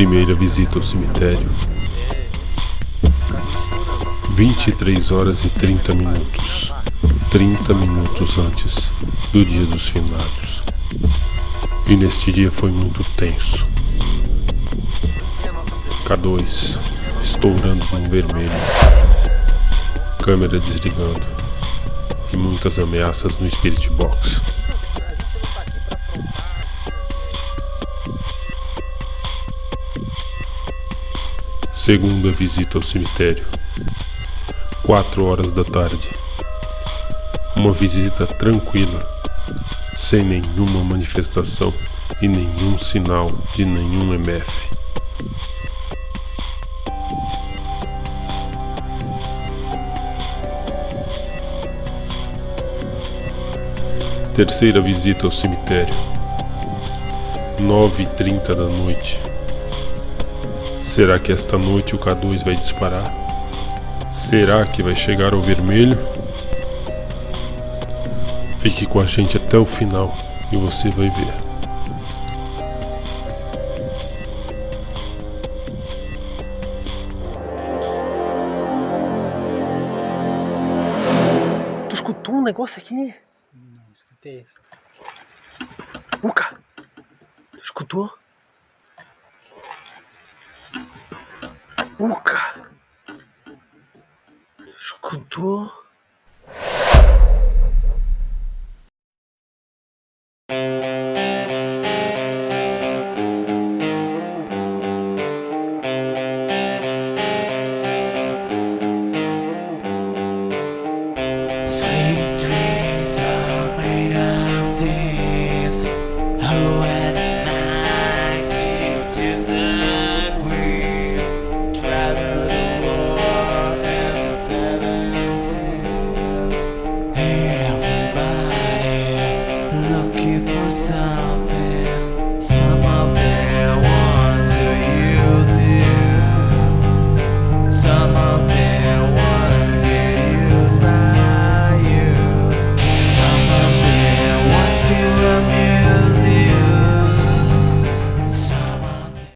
Primeira visita ao cemitério. 23h30. 30 minutos antes do dia dos finados. E neste dia foi muito tenso. K2 estourando no vermelho. Câmera desligando. E muitas ameaças no Spirit Box. Segunda visita ao cemitério. 4h. Uma visita tranquila, sem nenhuma manifestação e nenhum sinal de nenhum MF. Terceira visita ao cemitério. 9h30. Será que esta noite o K2 vai disparar? Será que vai chegar ao vermelho? Fique com a gente até o final e você vai ver. Tu escutou um negócio aqui? Não, escutei isso. Uca! Tu escutou? Uca! Escutou?